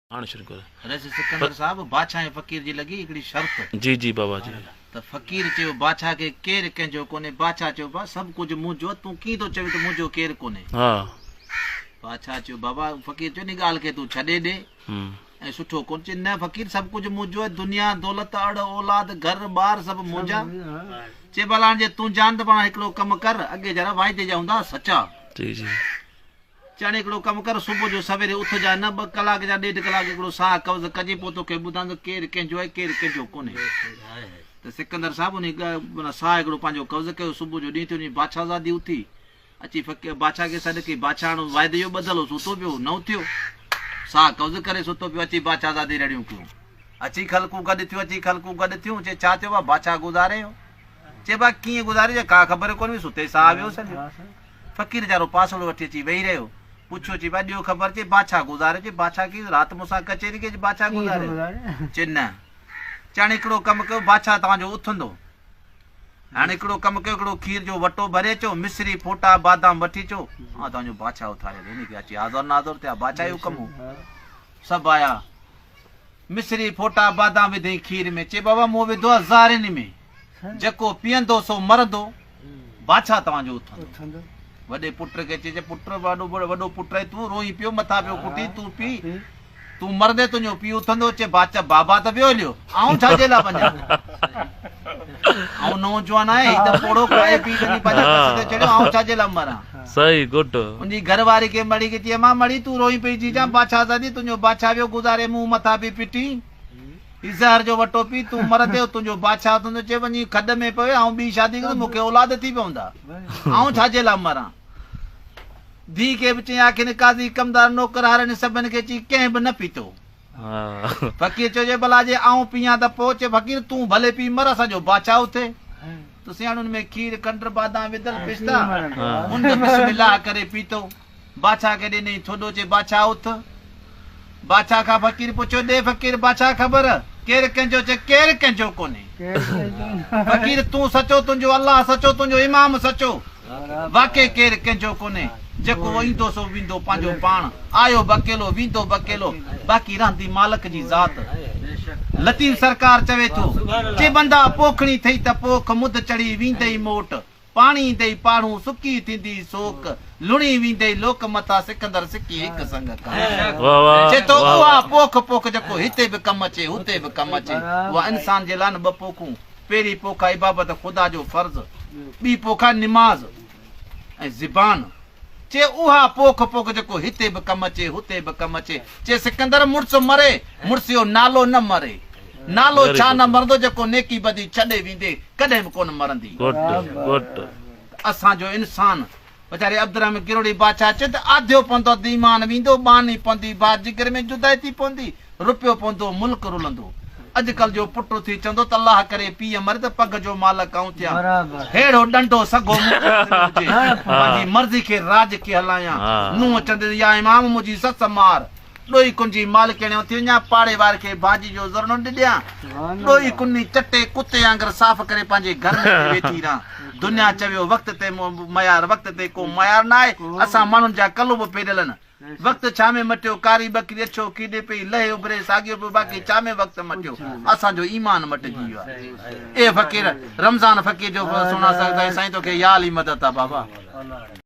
हाणे शुरू करो। रज़ सिकंदर साहब बादशाह ऐं फ़कीर जी लॻी हिकिड़ी शर्त जी जी बाबा जी। त फ़कीर चयो बादशाह खे केरु कंहिंजो कोन्हे। बादशाह चयो बा सभु कुझु मुंहिंजो, तूं कीअं थो चवे त मुंहिंजो केरु कोन्हे। हा बादशाह चयो बाबा, फ़कीर चयो इन ॻाल्हि खे तूं छॾे ॾे ऐं सुठो कोन। चए न फ़कीर सभु कुझु मुंहिंजो आहे, दुनिया दौलत अड़ औलाद घर ॿार सभु मुंहिंजा। चए भला हाणे जे तूं जान त पाण हिकिड़ो कमु कर, अॻे जरा वाइदे जा हूंदा सचा। जी जी चण हिकिड़ो कमु कर, सुबुह जो सवेरे उथजांइ न 2 कलाक जा 1.5 कलाक हिकिड़ो साह कब्ज़ कजे, पोइ तोखे ॿुधाईंदो केरु कंहिंजो आहे केरु कंहिंजो कोन्हे। त सिकंदर साहिबु उन साह हिकिड़ो पंहिंजो कब्ज़ कयो। सुबुह जो ॾींहुं थियो नी बादशाह ज़ादी उथी अची फ़कीर बादशाह खे सॾु कई। बादशाह हाणे वाइदे जो ॿधल हो, सुतो पियो न उथियो, साह कब्ज़ करे सुतो पियो। अची बादशाह ज़ादी रड़ियूं कयूं, अची ख़लकूं गॾु थियूं, अची ख़लकूं गॾु थियूं। चए छा थियो आहे? बादशाह गुज़ारे वियो। चए बा कीअं गुज़ारे? का ख़बर कोन्हे, सुते साह वियो सॼो। फ़कीर वीचारो पासड़ो वठी अची वेही रहियो, पुछो चई बा ॾियो ख़बर। चए बादशाह गुज़ारे। चए बादशाह की राति मूंसां कचहरी के बादशाह गुज़ारे? चए न। चण हिकिड़ो कमु कयो, बादशाह तव्हांजो उथंदो। हाणे हिकिड़ो कमु कयो, हिकिड़ो खीर जो वटो भरे अचो, मिश्री फोटा बादाम वठी अचो, हा तव्हांजो बादशाह उथारे ॾे। हिनखे अची हाज़ुर नाज़ुर थिया, बादशाह जो कमु। सभु आया, मिश्री फोटा बादाम विधई खीर में। चए बाबा मूं विधो आहे ज़ारिन में, जेको पीअंदो सो मरंदो, बादशाह तव्हांजो उथंदो। वॾे पुट खे चए पुट वॾो पुट आहे, तूं रोई पियो मथां पियो कुटी, तूं पी, तूं मरंदे तुंहिंजो पीउ उथंदो। चए बादशाह बाबा त वियो हलियो, आऊं छाजे लाइ वञा? आऊं नौजवान आहे, हिकु पोड़ो खाए पी वञी पंहिंजे पस ते चढ़ियो, आऊं छाजे लाइ मरां? सही गुड। उनजी घरवारी खे मड़ी खे चए मां मड़ी तूं रोई पई जी जा बादशाह ज़ादी, तुंहिंजो बादशाह वियो गुज़ारे, मूं मथां बि पिटी, ज़हर जो वटो पी, तूं मरंदे तुंहिंजो बादशाह उथंदो। चए वञी खॾ में पियो, आऊं ॿी शादी कंदुमि, मूंखे औलाद थी पवंदा, आऊं छाजे लाइ मरां? धी खे बि चई आखिर काज़ी कमदार नौकर हारनि सभिनि खे चई कंहिं बि न पीतो। फ़कीर चयो भला जे आऊं पियां त पोइ? चए फ़कीर तूं भले पी मर, असांजो बादशाह उथे। तूं सियाण में खीर खंडु बादाम विधल पिस्ता, उन बिस्मिल्लाह करे पीतो। बादशाह खे ॾिनई थोॾो। चए बादशाह उथ। बादशाह खां फ़कीर पुछियो ॾे फ़कीर बादशाह ख़बर केरु कंहिंजो? चए केरु कंहिंजो कोन्हे। फ़कीर तूं सचो, तुंहिंजो अलाह सचो, तुंहिंजो इमाम सचो, वाकई केरु कंहिंजो कोन्हे। जेको ईंदो सो वेंदो पंहिंजो पाण, आयो बकेलो वेंदो बकेलो, बाक़ी रहंदी मालिक जी ज़ात। लतीफ़ सरकार चवे थो, जे बंदा पोखणी थई त पोख मुद चढ़ी वेंदई मोट, पाणी ईंदई पाणू सुकी थींदी सोक, लुणी वेंदई लोक मथां सिकंदर सिकी हिकु संग चए थो उहा पोख पोख जेको हिते बि कमु अचे हुते बि कमु अचे। उहा इंसान जे लाइ न 2 पोखूं। पहिरीं पोख इबादत ख़ुदा जो फर्ज़, ॿी पोख निमाज़ ऐं ज़बान। चे उहा पोख पोख जेको हिते बि कमु अचे हुते बि कमु अचे। चे सिकंदर मुड़ुस मरे, मुड़ुस जो नालो न मरे। नालो छा न मरंदो? जेको नेकी बदी छॾे वेंदे कॾहिं बि कोन मरंदी। असांजो इंसान वीचारे अब्दुर्रहमान किरोड़ी बादशाह चए त आधियो पवंदो दीमान वेंदो, बानी पवंदी बात जिगर में जुदाई थी पवंदी, रुपयो पवंदो मुल्क रुलंदो। अॼुकल्ह जो पुटु थी चवंदो त अलाह करे पीउ मरे त पग जो मालक आऊं थियां, हेड़ो डंडो सगो पंहिंजी मर्ज़ी खे राज खे हलायां। नूंहं चवंदी या इमाम मुंहिंजी सस मार, ॾोई कुंजी मालिकिणियो थी वञा, पाड़े वारे खे भाॼी जो ज़रनो ॾियां, ॾोई कुनी चटे कुते वांगुरु साफ़ करे पंहिंजे घर में वेठी रहां। दुनिया चवियो वक़्त ते मयार, वक़्त ते को मयार न आहे। असां माण्हुनि जा कलुब पेॾल आहिनि। वक़्तु छा में मटियो, कारी बकरी अछो कीॾे पई लहे उभरे साॻियो पियो, बाक़ी छा में वक़्तु मटियो? असांजो ईमान मटिजी वियो आहे। ए फ़कीर रमज़ान फ़कीर जो सुञा सघंदा साईं, तोखे याल ई मदद आहे बाबा।